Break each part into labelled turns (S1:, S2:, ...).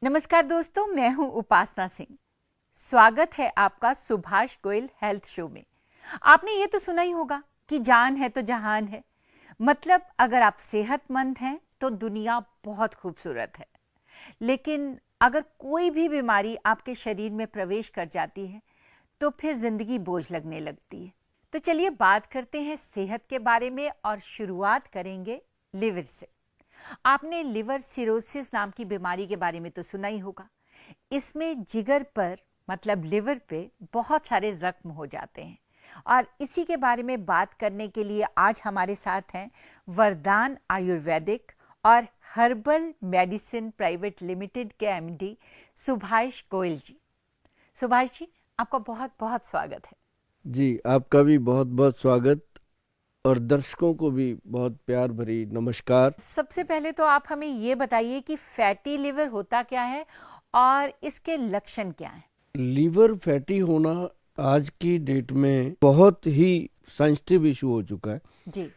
S1: नमस्कार दोस्तों, मैं हूं उपासना सिंह। स्वागत है आपका सुभाष गोयल हेल्थ शो में। आपने ये तो सुना ही होगा कि जान है तो जहान है। मतलब अगर आप सेहतमंद हैं तो दुनिया बहुत खूबसूरत है, लेकिन अगर कोई भी बीमारी आपके शरीर में प्रवेश कर जाती है तो फिर जिंदगी बोझ लगने लगती है। तो चलिए बात करते हैं सेहत के बारे में और शुरुआत करेंगे लिवर से। आपने लिवर सिरोसिस नाम की बीमारी के बारे में तो सुना ही होगा। इसमें जिगर पर मतलब लिवर पे बहुत सारे जख्म हो जाते हैं और इसी के बारे में बात करने के लिए आज हमारे साथ हैं वरदान आयुर्वेदिक और हर्बल मेडिसिन प्राइवेट लिमिटेड के एमडी सुभाष गोयल जी। सुभाष जी, आपका बहुत बहुत स्वागत है।
S2: जी, आपका भी बहुत बहुत स्वागत और दर्शकों को भी बहुत प्यार भरी नमस्कार।
S1: सबसे पहले तो आप हमें ये बताइए कि फैटी लिवर होता क्या है और इसके लक्षण क्या हैं?
S2: लीवर फैटी होना आज की डेट में बहुत ही सेंसिटिव इशू हो चुका है।
S1: जी।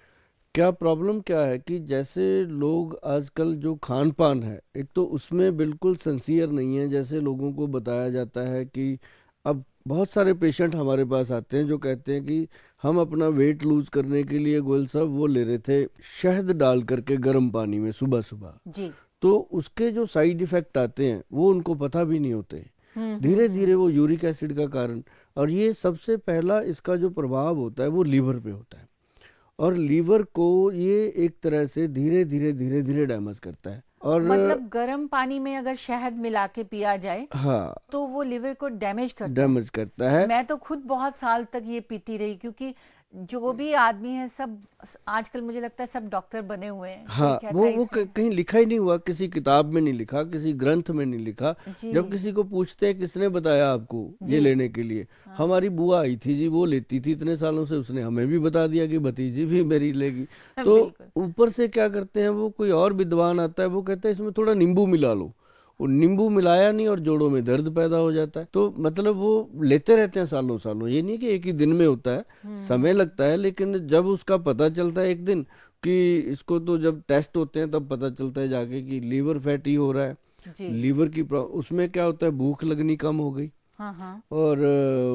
S2: क्या प्रॉब्लम क्या है कि जैसे लोग आजकल जो खान पान है, एक तो उसमें बिल्कुल सिंसियर नहीं है। जैसे लोगों को बताया जाता है कि अब बहुत सारे पेशेंट हमारे पास आते हैं जो कहते हैं कि हम अपना वेट लूज करने के लिए गोयल साहब वो ले रहे थे शहद डाल करके गर्म पानी में सुबह सुबह।
S1: जी।
S2: तो उसके जो साइड इफेक्ट आते हैं वो उनको पता भी नहीं होते। धीरे धीरे वो यूरिक एसिड का कारण, और ये सबसे पहला इसका जो प्रभाव होता है वो लीवर पे होता है। और लीवर को ये एक तरह से धीरे धीरे डैमेज करता है। और
S1: मतलब गर्म पानी में अगर शहद मिला के पिया जाए
S2: हाँ,
S1: तो वो लिवर को डैमेज करता है।
S2: डैमेज करता है।
S1: मैं तो खुद बहुत साल तक ये पीती रही, क्योंकि जो भी आदमी है सब आजकल मुझे लगता है सब डॉक्टर बने हुए हैं। कोई
S2: हाँ,
S1: कहता है इसमें
S2: कहीं लिखा ही नहीं हुआ, किसी किताब में नहीं लिखा, किसी ग्रंथ में नहीं लिखा।
S1: जी।
S2: जब किसी को पूछते हैं किसने बताया आपको
S1: जी।
S2: ये लेने के लिए,
S1: हाँ।
S2: हमारी बुआ आई थी जी, वो लेती थी इतने सालों से, उसने हमें भी बता दिया कि भतीजी भी मेरी लेगी। तो
S1: बिल्कुल।
S2: ऊपर से क्या करते हैं, वो कोई और विद्वान आता है, वो कहता है इसमें थोड़ा नींबू मिला लो। वो नींबू मिलाया नहीं और जोड़ों में दर्द पैदा हो जाता है। तो मतलब वो लेते रहते हैं सालों सालों। ये नहीं कि एक ही दिन में होता है, समय लगता है। लेकिन जब उसका पता चलता है एक दिन कि इसको, तो जब टेस्ट होते हैं तब पता चलता है जाके कि लीवर फैटी हो रहा है।
S1: जी।
S2: लीवर की उसमें क्या होता है, भूख लगनी कम हो गई।
S1: हाँ हाँ।
S2: और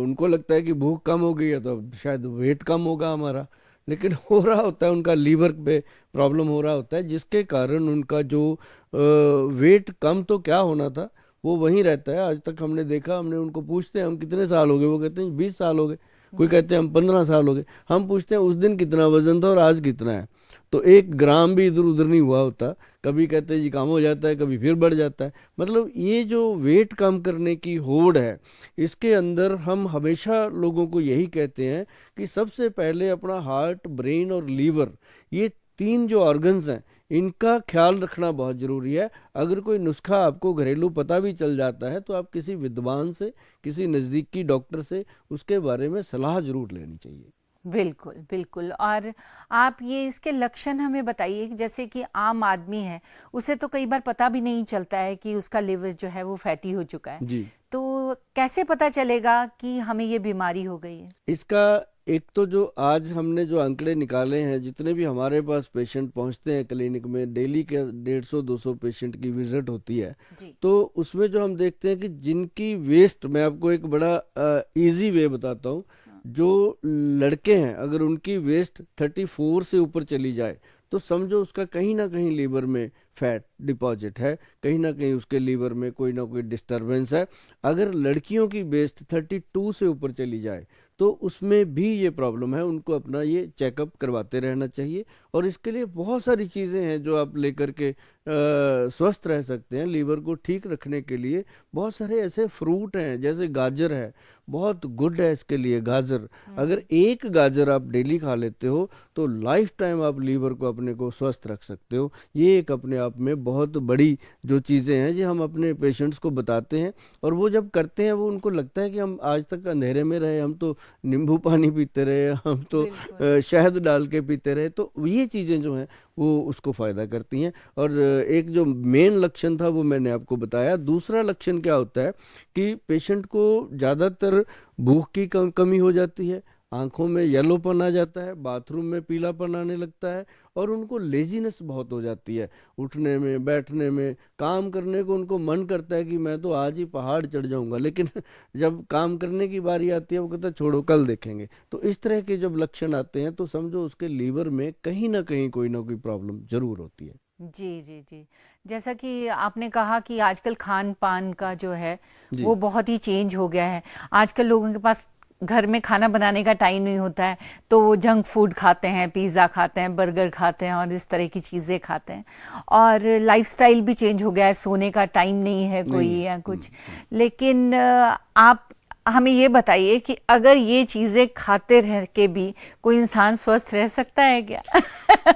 S2: उनको लगता है कि भूख कम हो गई है तो अब शायद वेट कम होगा हमारा। लेकिन हो रहा होता है उनका लीवर पे प्रॉब्लम हो रहा होता है, जिसके कारण उनका जो वेट कम तो क्या होना था वो वहीं रहता है। आज तक हमने देखा, हमने उनको पूछते हैं हम कितने साल हो गए, वो कहते हैं 20 साल हो गए। कोई कहते हैं हम 15 साल हो गए। हम पूछते हैं उस दिन कितना वजन था और आज कितना है, तो 1 ग्राम भी इधर उधर नहीं हुआ होता। कभी कहते हैं जी कम हो जाता है, कभी फिर बढ़ जाता है। मतलब ये जो वेट कम करने की होड़ है, इसके अंदर हम हमेशा लोगों को यही कहते हैं कि सबसे पहले अपना हार्ट, ब्रेन और लीवर, ये 3 जो ऑर्गन्स हैं, इनका ख्याल रखना बहुत ज़रूरी है। अगर कोई नुस्खा आपको घरेलू पता भी चल जाता है तो आप किसी विद्वान से, किसी नज़दीकी डॉक्टर से उसके बारे में सलाह जरूर लेनी चाहिए।
S1: बिल्कुल बिल्कुल। और आप ये इसके लक्षण हमें बताइए कि जैसे कि आम आदमी है उसे तो कई बार पता भी नहीं चलता है कि उसका लिवर जो है वो फैटी हो चुका है।
S2: जी,
S1: तो कैसे पता चलेगा कि हमें ये बीमारी हो गई है?
S2: इसका एक तो जो आज हमने जो आंकड़े निकाले हैं, जितने भी हमारे पास पेशेंट पहुंचते हैं क्लिनिक में, डेली के 150-200 पेशेंट की विजिट होती है।
S1: जी।
S2: तो उसमें जो हम देखते हैं कि जिनकी वेस्ट, मैं आपको एक बड़ा इजी वे बताता हूँ। जो लड़के हैं अगर उनकी वेस्ट 34 से ऊपर चली जाए तो समझो उसका कहीं ना कहीं लीवर में फैट डिपॉजिट है, कहीं ना कहीं उसके लीवर में कोई ना कोई डिस्टरबेंस है। अगर लड़कियों की वेस्ट 32 से ऊपर चली जाए तो उसमें भी ये प्रॉब्लम है, उनको अपना ये चेकअप करवाते रहना चाहिए। और इसके लिए बहुत सारी चीज़ें हैं जो आप लेकर के स्वस्थ रह सकते हैं। लीवर को ठीक रखने के लिए बहुत सारे ऐसे फ्रूट हैं, जैसे गाजर है, बहुत गुड है इसके लिए गाजर। अगर एक गाजर आप डेली खा लेते हो तो लाइफ टाइम आप लीवर को अपने को स्वस्थ रख सकते हो। ये एक अपने आप में बहुत बड़ी जो चीज़ें हैं जो हम अपने पेशेंट्स को बताते हैं। और वो जब करते हैं वो उनको लगता है कि हम आज तक अंधेरे में रहे, हम तो नींबू पानी पीते रहे, हम तो
S1: बिल्कुल।
S2: शहद डाल के पीते रहे। तो ये चीज़ें जो हैं वो उसको फ़ायदा करती हैं। और एक जो मेन लक्षण था वो मैंने आपको बताया। दूसरा लक्षण क्या होता है कि पेशेंट को ज़्यादातर भूख की कमी हो जाती है। आंखों में येलोपन आ जाता है, बाथरूम में पीलापन आने लगता है, और उनको लेजीनेस बहुत हो जाती है, उठने में, बैठने में, काम करने को उनको मन करता है कि मैं तो आज ही पहाड़ चढ़ जाऊंगा, लेकिन जब काम करने की बारी आती है वो कहता है छोड़ो कल देखेंगे। तो इस तरह के जब लक्षण आते हैं तो समझो उसके लीवर में कहीं ना कहीं कोई ना कोई प्रॉब्लम जरूर होती है।
S1: जी जी जी। जैसा कि आपने कहा कि आजकल खान पान का जो है
S2: जी।
S1: वो बहुत ही चेंज हो गया है। आजकल लोगों के पास घर में खाना बनाने का टाइम नहीं होता है, तो वो जंक फूड खाते हैं, पिज़्ज़ा खाते हैं, बर्गर खाते हैं और इस तरह की चीज़ें खाते हैं। और लाइफस्टाइल भी चेंज हो गया है, सोने का टाइम नहीं है कोई
S2: नहीं है।
S1: या कुछ। लेकिन आप हमें ये बताइए कि अगर ये चीज़ें खाते रह के भी कोई इंसान स्वस्थ रह सकता है क्या?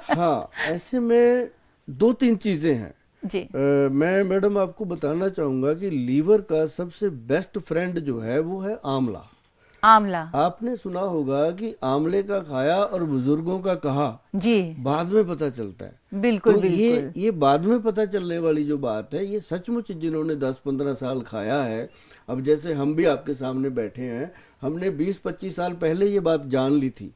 S2: हाँ, ऐसे में दो तीन चीजें हैं।
S1: जी।
S2: मैं मैडम आपको बताना चाहूंगा कि लीवर का सबसे बेस्ट फ्रेंड जो है वो है आंवला।
S1: आंवला।
S2: आपने सुना होगा कि आंवले का खाया और बुजुर्गों का कहा
S1: जी।
S2: बाद में पता चलता है।
S1: बिल्कुल
S2: तो
S1: बिल्कुल।
S2: ये बाद में पता चलने वाली जो बात है, ये सचमुच जिन्होंने 10-15 साल खाया है, अब जैसे हम भी आपके सामने बैठे हैं, हमने 20-25 साल पहले ये बात जान ली थी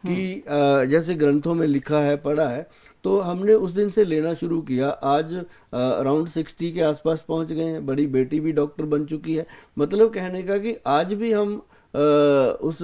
S2: कि जैसे ग्रंथों में लिखा है, पढ़ा है, तो हमने उस दिन से लेना शुरू किया। आज अराउंड 60 के आसपास पहुंच गए हैं, बड़ी बेटी भी डॉक्टर बन चुकी है। मतलब कहने का कि आज भी हम उस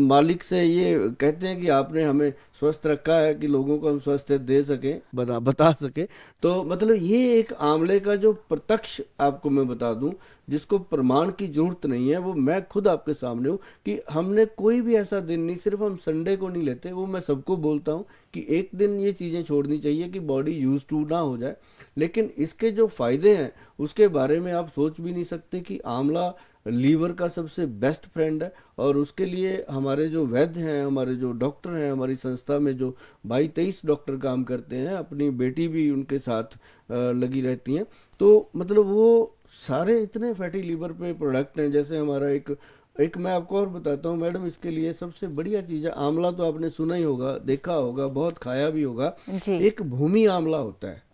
S2: मालिक से ये कहते हैं कि आपने हमें स्वस्थ रखा है कि लोगों को हम स्वस्थ दे सकें, बता सके। तो मतलब ये एक आंवले का जो प्रत्यक्ष आपको मैं बता दूं, जिसको प्रमाण की जरूरत नहीं है, वो मैं खुद आपके सामने हूँ कि हमने कोई भी ऐसा दिन नहीं, सिर्फ हम संडे को नहीं लेते, वो मैं सबको बोलता हूँ कि एक दिन ये चीज़ें छोड़नी चाहिए कि बॉडी यूज टू ना हो जाए। लेकिन इसके जो फायदे हैं उसके बारे में आप सोच भी नहीं सकते कि आंवला लीवर का सबसे बेस्ट फ्रेंड है। और उसके लिए हमारे जो वैद्य हैं, हमारे जो डॉक्टर हैं, हमारी संस्था में जो 22-23 डॉक्टर काम करते हैं, अपनी बेटी भी उनके साथ लगी रहती हैं। तो मतलब वो सारे इतने फैटी लीवर पे प्रोडक्ट हैं। जैसे हमारा एक मैं आपको और बताता हूँ मैडम, इसके लिए सबसे बढ़िया चीज़ है, आंवला तो आपने सुना ही होगा, देखा होगा, बहुत खाया भी होगा।
S1: जी।
S2: एक भूमि आंवला होता है।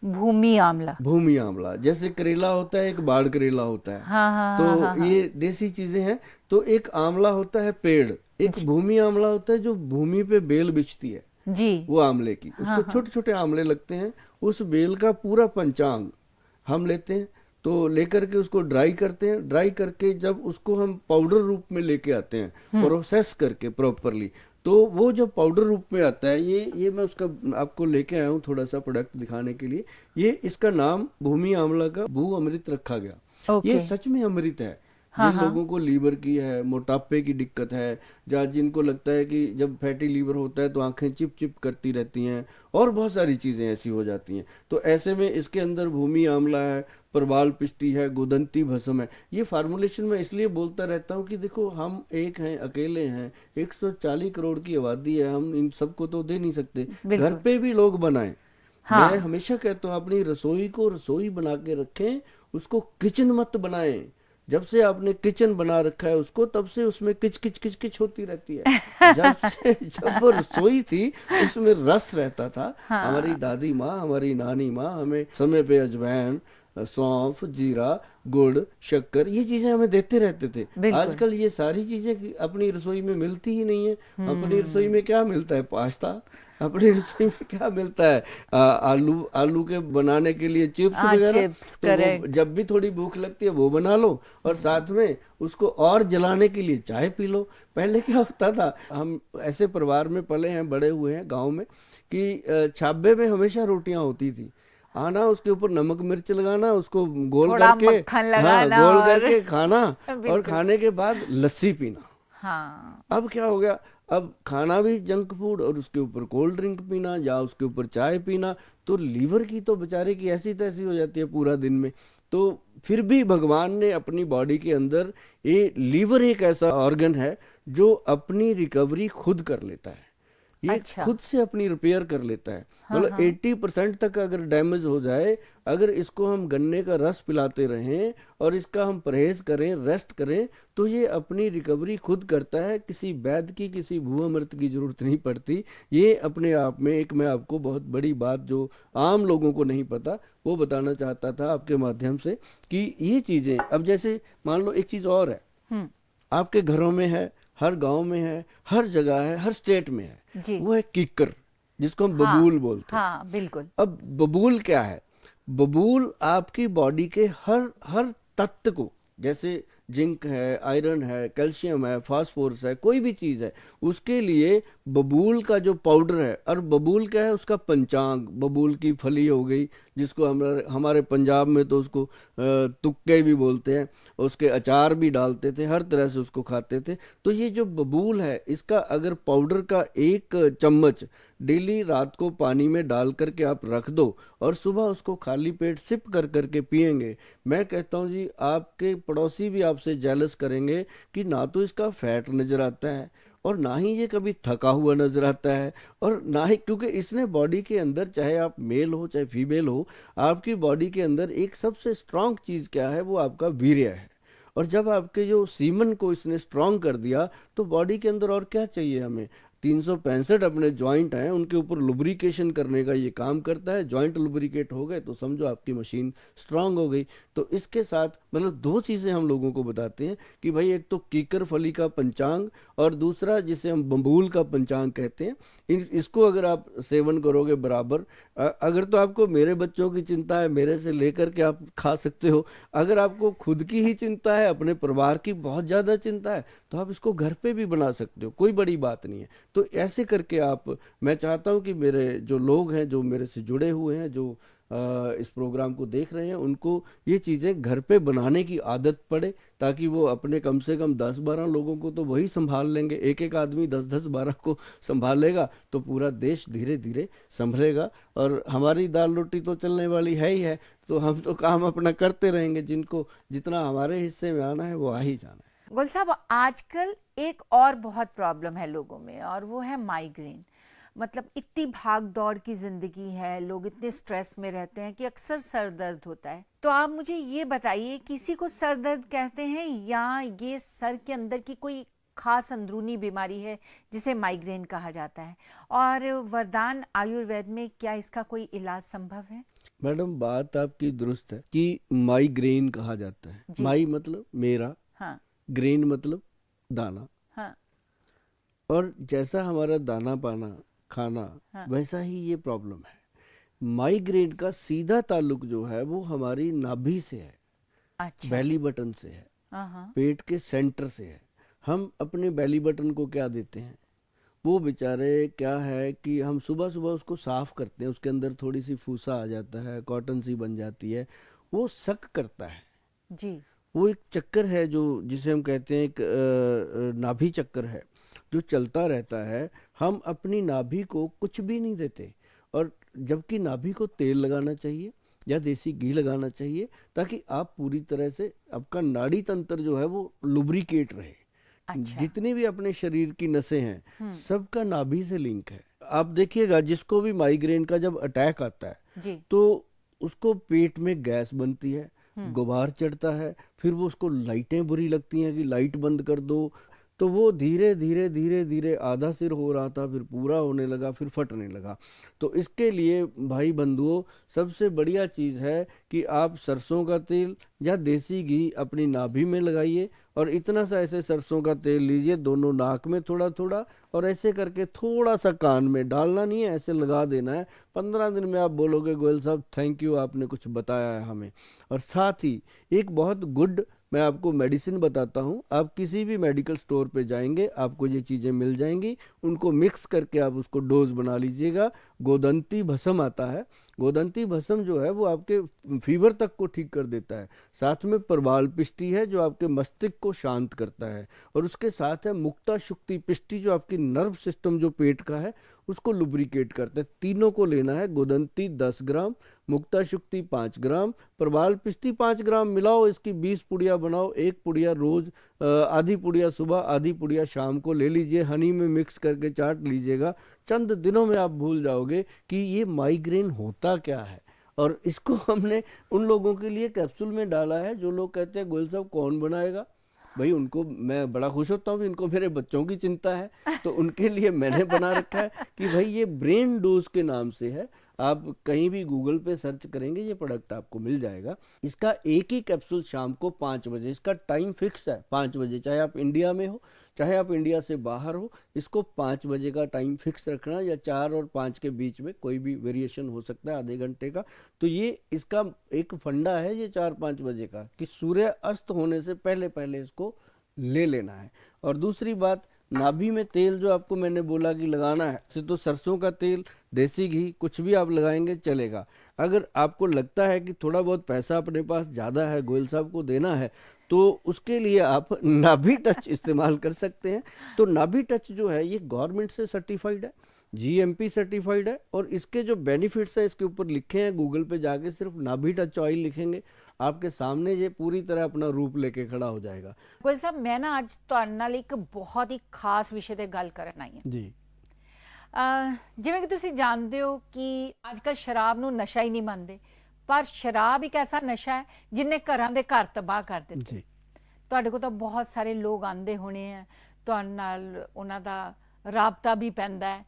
S1: भूमि आंवला।
S2: भूमि आंवला जैसे करेला होता है, एक बाढ़ करेला होता है।
S1: हाँ हाँ
S2: तो
S1: हाँ हाँ हाँ।
S2: ये देसी चीजें हैं। तो एक आंवला होता है पेड़, एक भूमि आंवला होता है जो भूमि पे बेल बिछती है,
S1: जी।
S2: वो आंवले की, उसको छोटे छोटे आंवले लगते हैं। उस बेल का पूरा पंचांग हम लेते हैं, तो लेकर के उसको ड्राई करते हैं। ड्राई करके जब उसको हम पाउडर रूप में लेके आते हैं, प्रोसेस करके प्रॉपरली, तो वो जब पाउडर रूप में आता है, ये मैं उसका आपको लेके आया हूँ थोड़ा सा प्रोडक्ट दिखाने के लिए। ये इसका नाम भूमि आंवला का भू अमृत रखा गया।
S1: ओके।
S2: ये सच में अमृत है। जिन लोगों को लीवर की है, मोटापे की दिक्कत है, या जिनको लगता है कि जब फैटी लीवर होता है तो आंखें चिप चिप करती रहती हैं और बहुत सारी चीजें ऐसी हो जाती हैं, तो ऐसे में इसके अंदर भूमि आंवला है, प्रबाल पिष्टी है, गोदंती भस्म है। ये फार्मूलेशन मैं इसलिए बोलता रहता हूँ कि देखो हम एक हैं, अकेले हैं, 140 करोड़ की आबादी है, हम इन सबको तो दे नहीं सकते, घर
S1: बिल्कुल।
S2: पे भी लोग बनाएं।
S1: हाँ।
S2: मैं हमेशा कहता हूँ अपनी रसोई को रसोई बना के रखें, उसको किचन मत बनाएं। जब से आपने किचन बना रखा है उसको, तब से उसमें किच किच किच किच होती रहती है। जब वो रसोई थी उसमें रस रहता था। हमारी दादी माँ, हमारी नानी माँ हमें समय पे अजवाइन, सौंफ, जीरा, गुड़, शक्कर, ये चीजें हमें देते रहते थे।
S1: बिल्कुल।
S2: आजकल ये सारी चीजें अपनी रसोई में मिलती ही नहीं है। अपनी रसोई में क्या मिलता है? पास्ता। अपनी रसोई में क्या मिलता है? आलू के बनाने के लिए चिप्स वगैरह।
S1: चिप्स,
S2: तो वो
S1: करेक्ट।
S2: जब भी थोड़ी भूख लगती है वो बना लो, और साथ में उसको और जलाने के लिए चाय पी लो। पहले क्या होता था, हम ऐसे परिवार में पले हैं, बड़े हुए हैं गांव में, कि छाबे में हमेशा रोटियां होती थी। आना, उसके ऊपर नमक मिर्च लगाना, उसको गोल
S1: थोड़ा
S2: करके,
S1: मक्खन
S2: हाँ,
S1: लगाना
S2: गोल
S1: और
S2: करके खाना, और
S1: बिल्कुल।
S2: खाने के बाद लस्सी पीना।
S1: हाँ।
S2: अब क्या हो गया, अब खाना भी जंक फूड और उसके ऊपर कोल्ड ड्रिंक पीना या उसके ऊपर चाय पीना, तो लीवर की तो बेचारे की ऐसी तैसी हो जाती है पूरा दिन में। तो फिर भी भगवान ने अपनी बॉडी के अंदर, ये लीवर एक ऐसा ऑर्गन है जो अपनी रिकवरी खुद कर लेता है। ये
S1: अच्छा।
S2: खुद से अपनी रिपेयर कर लेता है। मतलब 80% तक अगर डैमेज हो जाए, अगर इसको हम गन्ने का रस पिलाते रहें और इसका हम परहेज करें, रेस्ट करें, तो ये अपनी रिकवरी खुद करता है। किसी वैद्य की, किसी भूअमृत की जरूरत नहीं पड़ती। ये अपने आप में एक, मैं आपको बहुत बड़ी बात जो आम लोगों को नहीं पता वो बताना चाहता था आपके माध्यम से, कि ये चीजें, अब जैसे मान लो एक चीज और है, आपके घरों में है, हर गांव में है, हर जगह है, हर स्टेट में है,
S1: जी।
S2: वो है कीकर, जिसको हम
S1: हाँ
S2: बबूल बोलते हैं।
S1: हाँ बिल्कुल।
S2: अब बबूल क्या है? बबूल आपकी बॉडी के हर हर तत्व को, जैसे जिंक है, आयरन है, कैल्शियम है, फास्फोरस है, कोई भी चीज़ है, उसके लिए बबूल का जो पाउडर है, और बबूल क्या है? उसका पंचांग, बबूल की फली हो गई, जिसको हमारे हमारे पंजाब में तो उसको तुक्के भी बोलते हैं, उसके अचार भी डालते थे, हर तरह से उसको खाते थे। तो ये जो बबूल है, इसका अगर पाउडर का 1 चम्मच डेली रात को पानी में डाल करके आप रख दो और सुबह उसको खाली पेट सिप कर करके पिएंगे, मैं कहता हूँ जी आपके पड़ोसी भी आपसे जेलस करेंगे कि ना तो इसका फैट नजर आता है और ना ही ये कभी थका हुआ नजर आता है, और ना ही, क्योंकि इसने बॉडी के अंदर, चाहे आप मेल हो चाहे फीमेल हो, आपकी बॉडी के अंदर एक सबसे स्ट्रांग चीज क्या है? वो आपका वीर्य है। और जब आपके जो सीमन को इसने स्ट्रांग कर दिया, तो बॉडी के अंदर और क्या चाहिए हमें? 365 अपने जॉइंट हैं, उनके ऊपर लुब्रिकेशन करने का ये काम करता है। जॉइंट लुब्रिकेट हो गए तो समझो आपकी मशीन स्ट्रांग हो गई। तो इसके साथ मतलब 2 चीज़ें हम लोगों को बताते हैं कि भाई, एक तो कीकर फली का पंचांग, और दूसरा जिसे हम बम्बूल का पंचांग कहते हैं, इसको अगर आप सेवन करोगे बराबर, अगर तो आपको मेरे बच्चों की चिंता है, मेरे से लेकर के आप खा सकते हो। अगर आपको खुद की ही चिंता है, अपने परिवार की बहुत ज़्यादा चिंता है, तो आप इसको घर पे भी बना सकते हो, कोई बड़ी बात नहीं है। तो ऐसे करके आप, मैं चाहता हूं कि मेरे जो लोग हैं, जो मेरे से जुड़े हुए हैं, जो इस प्रोग्राम को देख रहे हैं, उनको ये चीज़ें घर पे बनाने की आदत पड़े, ताकि वो अपने कम से कम 10-12 लोगों को तो वही संभाल लेंगे। एक एक आदमी 10-10-12 को संभालेगा तो पूरा देश धीरे धीरे संभलेगा। और हमारी दाल रोटी तो चलने वाली है ही है, तो हम तो काम अपना करते रहेंगे, जिनको जितना हमारे हिस्से में आना है वो आ ही जाना है।
S1: गुल साहब, आजकल एक और बहुत प्रॉब्लम है लोगों में, और वो है माइग्रेन। मतलब इतनी भाग दौड़ की जिंदगी है, लोग इतने स्ट्रेस में रहते हैं कि अक्सर सर दर्द होता है। तो आप मुझे ये बताइए, किसी को सर दर्द कहते हैं या ये सर के अंदर की कोई खास अंदरूनी बीमारी है जिसे माइग्रेन कहा जाता है? और वरदान आयुर्वेद में क्या इसका कोई इलाज संभव है?
S2: मैडम, बात आपकी दुरुस्त है कि माइग्रेन कहा जाता है।
S1: जी।
S2: माई मतलब मेरा,
S1: हाँ
S2: ग्रेन मतलब दाना,
S1: हाँ
S2: और जैसा हमारा दाना पाना खाना,
S1: हाँ।
S2: वैसा ही ये प्रॉब्लम है। माइग्रेन का सीधा ताल्लुक जो है वो हमारी नाभि से है,
S1: अच्छा।
S2: बेली बटन से है,
S1: हाँ हाँ।
S2: पेट के सेंटर से है। हम अपने बेली बटन को क्या देते हैं? वो बेचारे क्या है कि हम सुबह सुबह उसको साफ करते हैं, उसके अंदर थोड़ी सी फूसा आ जाता है, कॉटन सी बन जाती है, वो सक करता है।
S1: जी।
S2: वो एक चक्कर है जो, जिसे हम कहते हैं एक नाभि चक्कर है, जो चलता रहता है। हम अपनी नाभि को कुछ भी नहीं देते, और जबकि नाभि को तेल लगाना चाहिए या देसी घी लगाना चाहिए, ताकि आप पूरी तरह से, आपका नाड़ी तंत्र जो है वो लुब्रिकेट रहे।
S1: अच्छा।
S2: जितनी भी अपने शरीर की नसें हैं,
S1: हम्म।
S2: सबका नाभि से लिंक है। आप देखिएगा, जिसको भी माइग्रेन का जब अटैक आता है,
S1: जी।
S2: तो उसको पेट में गैस बनती है,
S1: हम्म।
S2: गुबार चढ़ता है, फिर वो उसको लाइटें बुरी लगती हैं कि लाइट बंद कर दो। तो वो धीरे धीरे धीरे धीरे, आधा सिर हो रहा था, फिर पूरा होने लगा, फिर फटने लगा। तो इसके लिए भाई बंधुओं, सबसे बढ़िया चीज़ है कि आप सरसों का तेल या देसी घी अपनी नाभि में लगाइए, और इतना सा ऐसे सरसों का तेल लीजिए, दोनों नाक में थोड़ा थोड़ा, और ऐसे करके थोड़ा सा कान में, डालना नहीं है, ऐसे लगा देना है। 15 दिन में आप बोलोगे गोयल साहब थैंक यू, आपने कुछ बताया है हमें। और साथ ही एक बहुत गुड मैं आपको मेडिसिन बताता हूँ। आप किसी भी मेडिकल स्टोर पे जाएंगे, आपको ये चीज़ें मिल जाएंगी, उनको मिक्स करके आप उसको डोज बना लीजिएगा। गोदंती भस्म आता है, गोदंती भस्म जो है वो आपके फीवर तक को ठीक कर देता है। साथ में प्रवाल पिष्टी है जो आपके मस्तिष्क को शांत करता है, और उसके साथ है मुक्ता शुक्ति पिष्टी जो आपकी नर्व सिस्टम जो पेट का है उसको लुब्रिकेट करता है। तीनों को लेना है, गोदंती 10 ग्राम, मुक्ता शुक्ति 5 ग्राम, प्रवाल पिष्टी 5 ग्राम, मिलाओ, इसकी 20 पुड़िया बनाओ। एक पुड़िया रोज, आधी पुड़िया सुबह, आधी पुड़िया शाम को ले लीजिए, हनी में मिक्स करके चाट लीजिएगा। चंद दिनों में आप भूल जाओगे कि ये माइग्रेन होता क्या है। और इसको हमने उन लोगों के लिए कैप्सूल में डाला है जो लोग कहते हैं गोयल साहब कौन बनाएगा। भाई, उनको मैं बड़ा खुश होता हूँ, इनको मेरे बच्चों की चिंता है, तो उनके लिए मैंने बना रखा है कि भाई ये ब्रेन डोज के नाम से है। आप कहीं भी गूगल पे सर्च करेंगे ये प्रोडक्ट आपको मिल जाएगा। इसका एक ही कैप्सूल शाम को 5 बजे, इसका टाइम फिक्स है 5 बजे, चाहे आप इंडिया में हो चाहे आप इंडिया से बाहर हो, इसको 5 बजे का टाइम फिक्स रखना, या 4 और 5 के बीच में कोई भी वेरिएशन हो सकता है आधे घंटे का। तो ये इसका एक फंडा है ये 4-5 बजे का, कि सूर्य अस्त होने से पहले पहले इसको ले लेना है। और दूसरी बात, नाभि में तेल जो आपको मैंने बोला कि लगाना है, से तो सरसों का तेल, देसी घी, कुछ भी आप लगाएंगे चलेगा। अगर आपको लगता है कि थोड़ा बहुत पैसा अपने पास ज़्यादा है, गोयल साहब को देना है, तो उसके लिए आप नाभि टच इस्तेमाल कर सकते हैं। तो नाभि टच जो है ये गवर्नमेंट से सर्टिफाइड है, जीएमपी सर्टिफाइड है, और इसके जो बेनिफिट्स है इसके ऊपर लिखे हैं। गूगल पे जाके सिर्फ नाभि टच ऑयल लिखेंगे, आपके सामने ये पूरी तरह अपना रूप लेके खड़ा हो जाएगा।
S1: ਗੋਇਲ ਸਾਹਿਬ ਮੈਂ ਨਾ ਅੱਜ ਤੁਹਾਡੇ ਨਾਲ ਇੱਕ ਬਹੁਤ ਹੀ ਖਾਸ ਵਿਸ਼ੇ ਤੇ ਗੱਲ ਕਰਨ ਆਈ ਹਾਂ।
S2: ਜੀ।
S1: ਜਿਵੇਂ ਕਿ ਤੁਸੀਂ ਜਾਣਦੇ ਹੋ ਕਿ ਅੱਜ ਕੱਲ੍ਹ ਸ਼ਰਾਬ ਨੂੰ ਨਸ਼ਾ ਹੀ ਨਹੀਂ ਮੰਨਦੇ, ਪਰ ਸ਼ਰਾਬ ਇੱਕ ਐਸਾ ਨਸ਼ਾ ਹੈ ਜਿਹਨੇ ਘਰਾਂ ਦੇ ਘਰ ਤਬਾਹ ਕਰ ਦਿੱਤੇ।
S2: ਜੀ।
S1: ਤੁਹਾਡੇ ਕੋਲ ਤਾਂ ਬਹੁਤ ਸਾਰੇ ਲੋਕ ਆਉਂਦੇ ਹੋਣੇ ਆ, ਤੁਹਾਡੇ ਨਾਲ ਉਹਨਾਂ ਦਾ ਰਾਬਤਾ ਵੀ ਪੈਂਦਾ ਹੈ,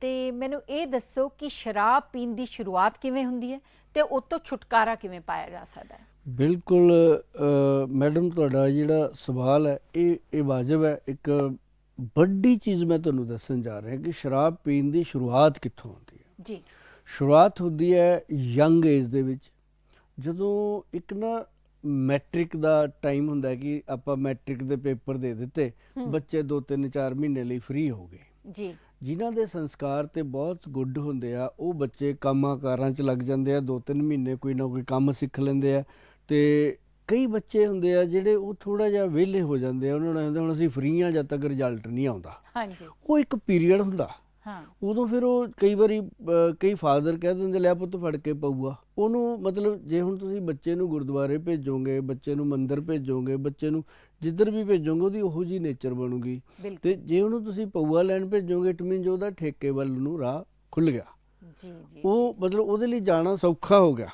S1: ਤੇ ਮੈਨੂੰ ਇਹ ਦੱਸੋ ਕਿ ਸ਼ਰਾਬ ਪੀਣ ਦੀ ਸ਼ੁਰੂਆਤ ਕਿਵੇਂ ਹੁੰਦੀ ਹੈ ਤੇ ਉਹ ਤੋਂ ਛੁਟਕਾਰਾ ਕਿਵੇਂ ਪਾਇਆ ਜਾ ਸਕਦਾ ਹੈ।
S2: ਬਿਲਕੁਲ ਮੈਡਮ, ਤੁਹਾਡਾ ਜਿਹੜਾ ਸਵਾਲ ਹੈ ਇਹ ਵਾਜਬ ਹੈ। ਇੱਕ ਵੱਡੀ ਚੀਜ਼ ਮੈਂ ਤੁਹਾਨੂੰ ਦੱਸਣ ਜਾ ਰਿਹਾ ਕਿ ਸ਼ਰਾਬ ਪੀਣ ਦੀ ਸ਼ੁਰੂਆਤ ਕਿੱਥੋਂ ਹੁੰਦੀ ਹੈ।
S1: ਜੀ।
S2: ਸ਼ੁਰੂਆਤ ਹੁੰਦੀ ਹੈ ਯੰਗ ਏਜ ਦੇ ਵਿੱਚ, ਜਦੋਂ ਇੱਕ ਨਾ ਮੈਟ੍ਰਿਕ ਦਾ ਟਾਈਮ ਹੁੰਦਾ ਹੈ ਕਿ ਆਪਾਂ ਮੈਟ੍ਰਿਕ ਦੇ ਪੇਪਰ ਦੇ ਦਿੱਤੇ, ਬੱਚੇ 2-3-4 ਮਹੀਨੇ ਲਈ ਫ੍ਰੀ ਹੋ ਗਏ।
S1: ਜੀ।
S2: ਜਿਨ੍ਹਾਂ ਦੇ ਸੰਸਕਾਰ ਤੇ ਬਹੁਤ ਗੁੱਡ ਹੁੰਦੇ ਆ, ਉਹ ਬੱਚੇ ਕੰਮਾਂ ਕਾਰਾਂ 'ਚ ਲੱਗ ਜਾਂਦੇ ਆ, 2-3 ਮਹੀਨੇ ਕੋਈ ਨਾ ਕੋਈ ਕੰਮ ਸਿੱਖ ਲੈਂਦੇ ਆ। ਤੇ ਕਈ ਬੱਚੇ ਹੁੰਦੇ ਆ ਜਿਹੜੇ ਉਹ ਥੋੜਾ ਜਿਹਾ ਵਿਹਲੇ ਹੋ ਜਾਂਦੇ ਆ, ਉਹਨਾਂ ਨੂੰ ਹੁੰਦਾ ਹੁਣ ਅਸੀਂ ਫ੍ਰੀ ਆ ਜਦ ਤੱਕ ਰਿਜ਼ਲਟ ਨਹੀਂ ਆਉਂਦਾ।
S1: ਹਾਂਜੀ।
S2: ਉਹ ਇੱਕ ਪੀਰੀਅਡ ਹੁੰਦਾ,
S1: ਹਾਂ।
S2: ਉਦੋਂ ਫਿਰ ਉਹ ਕਈ ਵਾਰੀ ਕਈ ਫਾਦਰ ਕਹਿ ਦਿੰਦੇ ਲੈ ਪੁੱਤ ਫੜ ਕੇ ਪਊਆ ਉਹਨੂੰ। ਮਤਲਬ ਜੇ ਹੁਣ ਤੁਸੀਂ ਬੱਚੇ ਨੂੰ ਗੁਰਦੁਆਰੇ ਭੇਜੋਗੇ, ਬੱਚੇ ਨੂੰ ਮੰਦਿਰ ਭੇਜੋਗੇ, ਬੱਚੇ ਨੂੰ ਜਿੱਧਰ ਵੀ ਭੇਜੋਗੇ ਉਹਦੀ ਉਹੋ ਜਿਹੀ ਨੇਚਰ ਬਣੂਗੀ। ਤੇ ਜੇ ਉਹਨੂੰ ਤੁਸੀਂ ਪਊਆ ਲੈਣ ਭੇਜੋਗੇ, ਇਟ ਮੀਨਸ ਉਹਦਾ ਠੇਕੇ ਵੱਲ ਨੂੰ ਰਾਹ ਖੁੱਲ ਗਿਆ।
S1: ਜੀ ਜੀ।
S2: ਉਹ ਮਤਲਬ ਉਹਦੇ ਲਈ ਜਾਣਾ ਸੌਖਾ ਹੋ ਗਿਆ।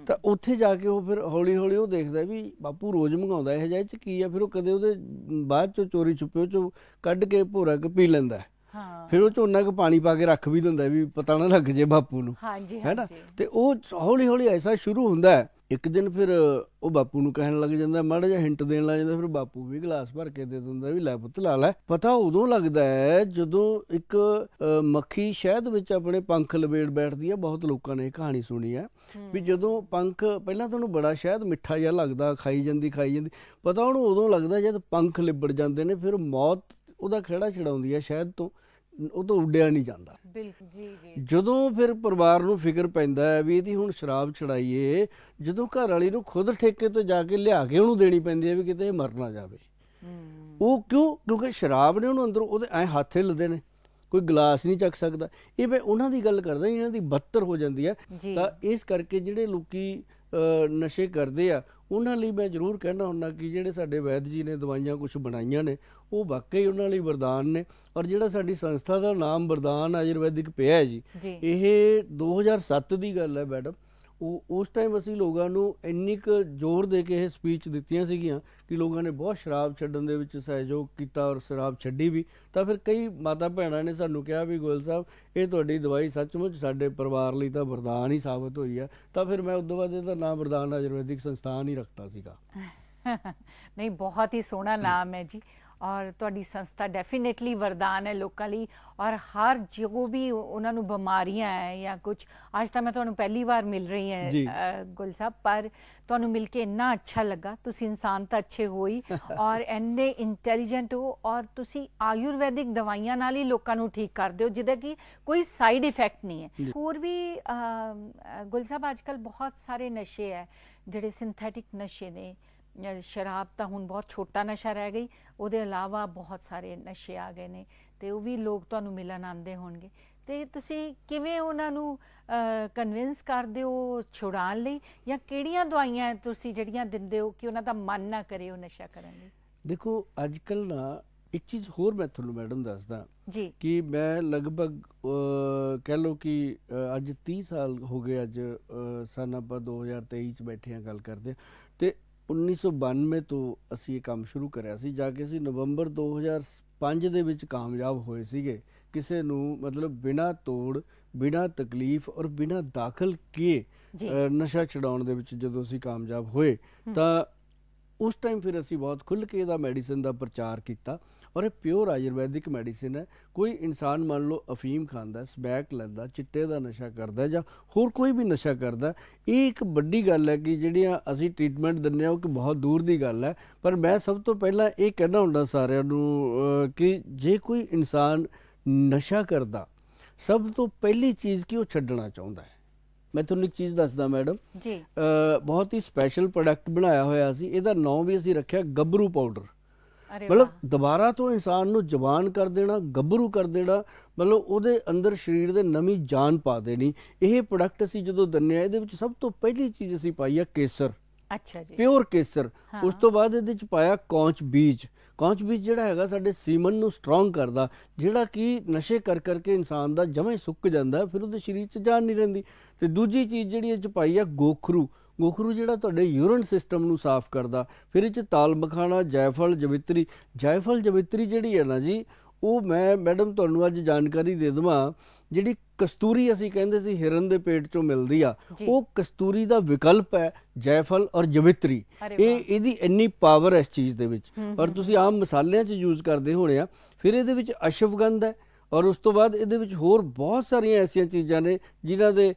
S2: ਤਾਂ ਉੱਥੇ ਜਾ ਕੇ ਉਹ ਫਿਰ ਹੌਲੀ ਹੌਲੀ ਉਹ ਦੇਖਦਾ ਵੀ ਬਾਪੂ ਰੋਜ਼ ਮੰਗਾਉਂਦਾ ਇਹ ਜਿਹਾ 'ਚ ਕੀ ਆ, ਫਿਰ ਉਹ ਕਦੇ ਉਹਦੇ ਬਾਅਦ 'ਚੋਂ ਚੋਰੀ ਛੁਪੇ ਉਹ 'ਚੋਂ ਕੱਢ ਕੇ ਭੋਰਾ ਕੇ ਪੀ ਲੈਂਦਾ। ਫਿਰ ਉਹ 'ਚ ਓਨਾ ਕੁ ਪਾਣੀ ਪਾ ਕੇ ਰੱਖ ਵੀ ਦਿੰਦਾ ਵੀ ਪਤਾ ਨਾ ਲੱਗ ਜੇ ਬਾਪੂ ਨੂੰ, ਹੈ ਨਾ। ਤੇ ਉਹ ਹੌਲੀ ਹੌਲੀ ਐਸਾ ਸ਼ੁਰੂ ਹੁੰਦਾ ਹੈ। ਇੱਕ ਦਿਨ ਫਿਰ ਉਹ ਬਾਪੂ ਨੂੰ ਕਹਿਣ ਲੱਗ ਜਾਂਦਾ, ਮਾੜਾ ਜਿਹਾ ਹਿੰਟ ਦੇਣ ਲੱਗ ਜਾਂਦਾ, ਫਿਰ ਬਾਪੂ ਵੀ ਗਲਾਸ ਭਰ ਕੇ ਦੇ ਦਿੰਦਾ ਵੀ ਲੈ ਪੁੱਤ ਲਾ ਲੈ। ਪਤਾ ਉਦੋਂ ਲੱਗਦਾ ਹੈ ਜਦੋਂ ਇੱਕ ਮੱਖੀ ਸ਼ਹਿਦ ਵਿੱਚ ਆਪਣੇ ਪੰਖ ਲਬੇੜ ਬੈਠਦੀ ਹੈ। ਬਹੁਤ ਲੋਕਾਂ ਨੇ ਇਹ ਕਹਾਣੀ ਸੁਣੀ ਹੈ ਵੀ ਜਦੋਂ ਪੰਖ ਪਹਿਲਾਂ ਤੁਹਾਨੂੰ ਬੜਾ ਸ਼ਹਿਦ ਮਿੱਠਾ ਜਿਹਾ ਲੱਗਦਾ, ਖਾਈ ਜਾਂਦੀ, ਪਤਾ ਉਹਨੂੰ ਉਦੋਂ ਲੱਗਦਾ ਜਦ ਪੰਖ ਲਿਬੜ ਜਾਂਦੇ ਨੇ, ਫਿਰ ਮੌਤ ਉਹਦਾ ਖਹਿੜਾ ਛਡਾਉਂਦੀ ਹੈ ਸ਼ਹਿਦ ਤੋਂ, ਉਹ ਤੋਂ ਉੱਡਿਆ ਨਹੀਂ ਜਾਂਦਾ।
S1: ਬਿਲਕੁਲ ਜੀ ਜੀ।
S2: ਜਦੋਂ ਫਿਰ ਪਰਿਵਾਰ ਨੂੰ ਫਿਕਰ ਪੈਂਦਾ ਹੈ ਵੀ ਇਹਦੀ ਹੁਣ ਸ਼ਰਾਬ ਛਡਾਈਏ, ਜਦੋਂ ਘਰ ਵਾਲੀ ਨੂੰ ਖੁਦ ਠੇਕੇ ਤੋਂ ਜਾ ਕੇ ਲਿਆ ਕੇ ਉਹਨੂੰ ਦੇਣੀ ਪੈਂਦੀ ਹੈ ਵੀ ਕਿਤੇ ਇਹ ਮਰ ਨਾ ਜਾਵੇ। ਉਹ ਕਿਉਂ? ਕਿਉਂਕਿ ਸ਼ਰਾਬ ਨੇ ਉਹਨੂੰ ਅੰਦਰੋਂ ਉਹਦੇ ਐਂ ਹੱਥ ਹਿੱਲਦੇ ਨੇ, ਕੋਈ ਗਲਾਸ ਨਹੀਂ ਚੱਕ ਸਕਦਾ। ਇਹ ਮੈਂ ਉਹਨਾਂ ਦੀ ਗੱਲ ਕਰਦਾ, ਇਹਨਾਂ ਦੀ ਬਦਤਰ ਹੋ ਜਾਂਦੀ ਹੈ। ਤਾਂ ਇਸ ਕਰਕੇ ਜਿਹੜੇ ਲੋਕੀ ਨਸ਼ੇ ਕਰਦੇ ਆ ਉਹਨਾਂ ਲਈ ਮੈਂ ਜ਼ਰੂਰ ਕਹਿਣਾ ਹੁੰਦਾ ਕਿ ਜਿਹੜੇ ਸਾਡੇ ਵੈਦ ਜੀ ਨੇ ਦਵਾਈਆਂ ਕੁਝ ਬਣਾਈਆਂ ਨੇ, ਉਹ ਵਾਕਈ ਉਹਨਾਂ ਲਈ ਵਰਦਾਨ ਨੇ। ਔਰ ਜਿਹੜਾ ਸਾਡੀ ਸੰਸਥਾ ਦਾ ਨਾਮ ਵਰਦਾਨ ਆਯੁਰਵੈਦਿਕ ਪਿਆ ਹੈ ਜੀ, ਇਹ 2007 ਦੀ ਗੱਲ ਹੈ ਮੈਡਮ। ਉਸ ਟਾਈਮ ਅਸੀਂ ਲੋਕਾਂ ਨੂੰ ਇੰਨੀ ਕੁ ਜ਼ੋਰ ਦੇ ਕੇ ਇਹ ਸਪੀਚ ਦਿੱਤੀਆਂ ਸੀਗੀਆਂ ਕਿ ਲੋਕਾਂ ਨੇ ਬਹੁਤ ਸ਼ਰਾਬ ਛੱਡਣ ਦੇ ਵਿੱਚ ਸਹਿਯੋਗ ਕੀਤਾ ਔਰ ਸ਼ਰਾਬ ਛੱਡੀ ਵੀ। ਤਾਂ ਫਿਰ ਕਈ ਮਾਤਾ ਭੈਣਾਂ ਨੇ ਸਾਨੂੰ ਕਿਹਾ ਵੀ ਗੋਇਲ ਸਾਹਿਬ ਇਹ ਤੁਹਾਡੀ ਦਵਾਈ ਸੱਚਮੁੱਚ ਸਾਡੇ ਪਰਿਵਾਰ ਲਈ ਤਾਂ ਵਰਦਾਨ ਹੀ ਸਾਬਤ ਹੋਈ ਹੈ। ਤਾਂ ਫਿਰ ਮੈਂ ਉਦੋਂ ਬਾਅਦ ਇਹਦਾ ਨਾਮ ਵਰਦਾਨ ਆਯੁਰਵੈਦਿਕ ਸੰਸਥਾਨ ਹੀ ਰੱਖਤਾ ਸੀਗਾ।
S1: ਨਹੀਂ, ਬਹੁਤ ਹੀ ਸੋਹਣਾ ਨਾਮ ਹੈ ਜੀ। ਔਰ ਤੁਹਾਡੀ ਸੰਸਥਾ ਡੈਫੀਨੇਟਲੀ ਵਰਦਾਨ ਹੈ ਲੋਕਾਂ ਲਈ। ਔਰ ਹਰ ਜੋ ਵੀ ਉਹਨਾਂ ਨੂੰ ਬਿਮਾਰੀਆਂ ਹੈ ਜਾਂ ਕੁਛ, ਅੱਜ ਤਾਂ ਮੈਂ ਤੁਹਾਨੂੰ ਪਹਿਲੀ ਵਾਰ ਮਿਲ ਰਹੀ ਹਾਂ ਗੁਲ ਸਾਹਿਬ, ਪਰ ਤੁਹਾਨੂੰ ਮਿਲ ਕੇ ਇੰਨਾ ਅੱਛਾ ਲੱਗਾ। ਤੁਸੀਂ ਇਨਸਾਨ ਤਾਂ ਅੱਛੇ ਹੋ ਹੀ, ਔਰ ਇੰਨੇ ਇੰਟੈਲੀਜੈਂਟ ਹੋ, ਔਰ ਤੁਸੀਂ ਆਯੁਰਵੈਦਿਕ ਦਵਾਈਆਂ ਨਾਲ ਹੀ ਲੋਕਾਂ ਨੂੰ ਠੀਕ ਕਰਦੇ ਹੋ ਜਿਹਦਾ ਕਿ ਕੋਈ ਸਾਈਡ ਇਫੈਕਟ ਨਹੀਂ ਹੈ। ਹੋਰ ਵੀ ਗੁਲ ਸਾਹਿਬ ਅੱਜ ਕੱਲ੍ਹ ਬਹੁਤ ਸਾਰੇ ਨਸ਼ੇ ਹੈ ਜਿਹੜੇ ਸਿੰਥੈਟਿਕ ਨਸ਼ੇ ਨੇ। ਸ਼ਰਾਬ ਤਾਂ ਹੁਣ ਬਹੁਤ ਛੋਟਾ ਨਸ਼ਾ ਰਹਿ ਗਈ, ਉਹਦੇ ਇਲਾਵਾ ਬਹੁਤ ਸਾਰੇ ਨਸ਼ੇ ਆ ਗਏ ਨੇ, ਅਤੇ ਉਹ ਵੀ ਲੋਕ ਤੁਹਾਨੂੰ ਮਿਲਣ ਆਉਂਦੇ ਹੋਣਗੇ। ਅਤੇ ਤੁਸੀਂ ਕਿਵੇਂ ਉਹਨਾਂ ਨੂੰ ਕਨਵਿੰਸ ਕਰਦੇ ਹੋ ਛੁਡਾਉਣ ਲਈ, ਜਾਂ ਕਿਹੜੀਆਂ ਦਵਾਈਆਂ ਤੁਸੀਂ ਜਿਹੜੀਆਂ ਦਿੰਦੇ ਹੋ ਕਿ ਉਹਨਾਂ ਦਾ ਮਨ ਨਾ ਕਰੇ ਉਹ ਨਸ਼ਾ ਕਰਨ ਲਈ?
S2: ਦੇਖੋ ਅੱਜ ਕੱਲ੍ਹ ਨਾ ਇੱਕ ਚੀਜ਼ ਹੋਰ ਮੈਂ ਤੁਹਾਨੂੰ ਮੈਡਮ ਦੱਸਦਾ
S1: ਜੀ
S2: ਕਿ ਮੈਂ ਲਗਭਗ ਕਹਿ ਲਓ ਕਿ ਅੱਜ 30 ਸਾਲ ਹੋ ਗਏ। ਅੱਜ ਸਨ ਆਪਾਂ 2023 'ਚ ਬੈਠੇ ਹਾਂ ਗੱਲ ਕਰਦੇ ਹਾਂ, ਅਤੇ 1992 ਤੋਂ ਅਸੀਂ ਇਹ ਕੰਮ ਸ਼ੁਰੂ ਕਰਿਆ ਸੀ। ਜਾ ਕੇ ਅਸੀਂ ਨਵੰਬਰ 2005 ਦੇ ਵਿੱਚ ਕਾਮਯਾਬ ਹੋਏ ਸੀਗੇ ਕਿਸੇ ਨੂੰ ਮਤਲਬ ਬਿਨਾਂ ਤੋੜ, ਬਿਨਾਂ ਤਕਲੀਫ ਔਰ ਬਿਨਾਂ ਦਾਖਲ ਕੀਏ
S1: ਜੀ
S2: ਨਸ਼ਾ ਛਡਾਉਣ ਦੇ ਵਿੱਚ ਜਦੋਂ ਅਸੀਂ ਕਾਮਯਾਬ ਹੋਏ ਤਾਂ ਉਸ ਟਾਈਮ ਫਿਰ ਅਸੀਂ ਬਹੁਤ ਖੁੱਲ੍ਹ ਕੇ ਇਹਦਾ ਮੈਡੀਸਿਨ ਦਾ ਪ੍ਰਚਾਰ ਕੀਤਾ। ਔਰ ਇਹ ਪਿਓਰ ਆਯੁਰਵੈਦਿਕ ਮੈਡੀਸਿਨ ਹੈ। ਕੋਈ ਇਨਸਾਨ ਮੰਨ ਲਓ ਅਫੀਮ ਖਾਂਦਾ, ਸਮੈਕ ਲੈਂਦਾ, ਚਿੱਟੇ ਦਾ ਨਸ਼ਾ ਕਰਦਾ ਜਾਂ ਹੋਰ ਕੋਈ ਵੀ ਨਸ਼ਾ ਕਰਦਾ, ਇਹ ਇੱਕ ਵੱਡੀ ਗੱਲ ਹੈ ਕਿ ਜਿਹੜੀਆਂ ਅਸੀਂ ਟ੍ਰੀਟਮੈਂਟ ਦਿੰਦੇ ਹਾਂ ਉਹ ਕਿ ਬਹੁਤ ਦੂਰ ਦੀ ਗੱਲ ਹੈ। ਪਰ ਮੈਂ ਸਭ ਤੋਂ ਪਹਿਲਾਂ ਇਹ ਕਹਿਣਾ ਹੁੰਦਾ ਸਾਰਿਆਂ ਨੂੰ ਕਿ ਜੇ ਕੋਈ ਇਨਸਾਨ ਨਸ਼ਾ ਕਰਦਾ, ਸਭ ਤੋਂ ਪਹਿਲੀ ਚੀਜ਼ ਕਿ ਉਹ ਛੱਡਣਾ ਚਾਹੁੰਦਾ ਹੈ। ਮੈਂ ਤੁਹਾਨੂੰ ਇੱਕ ਚੀਜ਼ ਦੱਸਦਾ ਮੈਡਮ
S1: ਜੀ
S2: ਬਹੁਤ ਹੀ ਸਪੈਸ਼ਲ ਪ੍ਰੋਡਕਟ ਬਣਾਇਆ ਹੋਇਆ ਸੀ। ਇਹਦਾ ਨਾਮ ਵੀ ਅਸੀਂ ਰੱਖਿਆ ਗੱਭਰੂ ਪਾਊਡਰ।
S1: ਅਰੇ
S2: ਮਤਲਬ
S1: ਵਾਹ
S2: ਦੁਬਾਰਾ ਤੋਂ ਇਨਸਾਨ ਨੂੰ ਜਵਾਨ ਕਰ ਦੇਣਾ, ਗੱਭਰੂ ਕਰ ਦੇਣਾ, ਮਤਲਬ ਉਹਦੇ ਅੰਦਰ ਸਰੀਰ ਦੇ ਨਵੀਂ ਜਾਨ ਪਾ ਦੇਣੀ। ਇਹ ਪ੍ਰੋਡਕਟ ਅਸੀਂ ਜਦੋਂ ਦਿੰਦੇ ਹਾਂ ਇਹਦੇ ਵਿੱਚ ਸਭ ਤੋਂ ਪਹਿਲੀ ਚੀਜ਼ ਅਸੀਂ ਪਾਈ ਆ ਕੇਸਰ,
S1: ਅੱਛਾ ਜੀ
S2: ਪਿਓਰ ਕੇਸਰ।
S1: ਹਾਂ।
S2: ਉਸ ਤੋਂ ਬਾਅਦ ਇਹਦੇ ਚ ਪਾਇਆ ਕੌਂਚ ਬੀਜ। ਕੌਂਚ ਬੀਜ ਜਿਹੜਾ ਹੈਗਾ ਸਾਡੇ ਸੀਮਨ ਨੂੰ ਸਟਰੋਂਗ ਕਰਦਾ, ਜਿਹੜਾ ਕਿ ਨਸ਼ੇ ਕਰ ਕਰਕੇ ਇਨਸਾਨ ਦਾ ਜਮਾਂ ਹੀ ਸੁੱਕ ਜਾਂਦਾ, ਫਿਰ ਉਹਦੇ ਸਰੀਰ 'ਚ ਜਾਨ ਨਹੀਂ ਰਹਿੰਦੀ। ਤੇ ਦੂਜੀ ਚੀਜ਼ ਜਿਹੜੀ ਇਹ 'ਚ ਪਾਈ ਆ ਗੋਖਰੂ। ਗੋਖਰੂ ਜਿਹੜਾ ਤੁਹਾਡੇ ਯੂਰਨ ਸਿਸਟਮ ਨੂੰ ਸਾਫ਼ ਕਰਦਾ। ਫਿਰ ਇਹ 'ਚ ਤਾਲ ਮਖਾਣਾ, ਜਾਇਫਲ, ਜਵਿਤਰੀ। ਜਾਇਫਲ ਜਵਿਤਰੀ ਜਿਹੜੀ ਹੈ ਨਾ ਜੀ, ਉਹ ਮੈਂ ਮੈਡਮ ਤੁਹਾਨੂੰ ਅੱਜ ਜਾਣਕਾਰੀ ਦੇ ਦੇਵਾਂ, ਜਿਹੜੀ ਕਸਤੂਰੀ ਅਸੀਂ ਕਹਿੰਦੇ ਸੀ ਹਿਰਨ ਦੇ ਪੇਟ ਚੋਂ ਮਿਲਦੀ ਆ,
S1: ਜੀ।
S2: ਉਹ ਕਸਤੂਰੀ ਦਾ ਵਿਕਲਪ ਹੈ ਜਾਇਫਲ ਔਰ ਜਵਿਤਰੀ।
S1: ਅਰੇ
S2: ਇਹ
S1: ਵਾਹ
S2: ਇਹਦੀ ਇੰਨੀ ਪਾਵਰ ਹੈ ਇਸ ਚੀਜ਼ ਦੇ ਵਿੱਚ। ਔਰ ਤੁਸੀਂ ਆਮ ਮਸਾਲਿਆਂ 'ਚ ਯੂਜ਼ ਕਰਦੇ ਹੋਣੇ ਆ। ਫਿਰ ਇਹਦੇ ਵਿੱਚ ਅਸ਼ਵਗੰਧ ਹੈ ਔਰ ਉਸ ਤੋਂ ਬਾਅਦ ਇਹਦੇ ਵਿੱਚ ਹੋਰ ਬਹੁਤ ਸਾਰੀਆਂ ਐਸੀਆਂ ਚੀਜ਼ਾਂ ਨੇ ਜਿਨ੍ਹਾਂ ਦੇ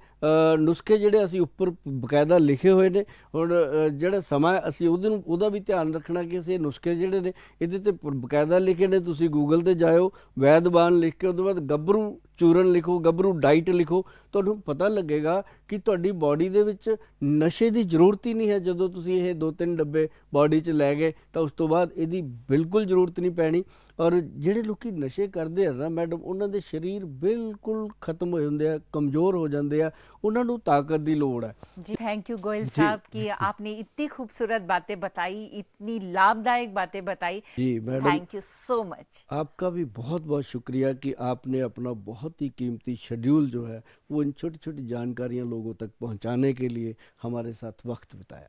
S2: ਨੁਸਖੇ ਜਿਹੜੇ ਅਸੀਂ ਉੱਪਰ ਬਕਾਇਦਾ ਲਿਖੇ ਹੋਏ ਨੇ। ਹੁਣ ਜਿਹੜਾ ਸਮਾਂ ਹੈ ਅਸੀਂ ਉਹਦਾ ਵੀ ਧਿਆਨ ਰੱਖਣਾ ਕਿ ਅਸੀਂ ਇਹ ਨੁਸਖੇ ਜਿਹੜੇ ਨੇ ਇਹਦੇ ਤੇ ਬਕਾਇਦਾ ਲਿਖੇ ਨੇ। ਤੁਸੀਂ ਗੂਗਲ ਤੇ ਜਾਇਓ, ਵੈਦਬਾਨ ਲਿਖ ਕੇ ਉਹਦੇ ਬਾਅਦ ਗੱਭਰੂ ਚੂਰਨ ਲਿਖੋ, ਗੱਭਰੂ ਡਾਈਟ ਲਿਖੋ, ਤੁਹਾਨੂੰ ਪਤਾ ਲੱਗੇਗਾ ਕਿ ਤੁਹਾਡੀ ਬਾਡੀ ਦੇ ਵਿੱਚ ਨਸ਼ੇ ਦੀ ਜ਼ਰੂਰਤ ਹੀ ਨਹੀਂ ਹੈ। ਜਦੋਂ ਤੁਸੀਂ ਇਹ 2-3 ਡੱਬੇ ਬਾਡੀ 'ਚ ਲੈ ਗਏ ਤਾਂ ਉਸ ਤੋਂ ਬਾਅਦ ਇਹਦੀ ਬਿਲਕੁਲ ਜ਼ਰੂਰਤ ਨਹੀਂ ਪੈਣੀ। ਔਰ ਜਿਹੜੇ ਲੋਕੀ ਨਸ਼ੇ ਕਰਦੇ ਆ ਨਾ ਮੈਡਮ, ਉਹਨਾਂ ਦੇ ਸਰੀਰ ਬਿਲकुल खत्म हो जाते हैं, कमज़ोर हो जाते हैं, उन्होंने ताकत की लोड़ है।
S1: जी थैंक यू गोयल साहब कि आपने इतनी खूबसूरत बातें बताई, इतनी लाभदायक बातें बताई।
S2: जी madam,
S1: thank you so much.
S2: आपका भी बहुत बहुत शुक्रिया कि आपने अपना बहुत ही कीमती शेड्यूल जो है वो इन छोटी छोटी जानकारियाँ लोगों तक पहुँचाने के लिए हमारे साथ वक्त बिताया।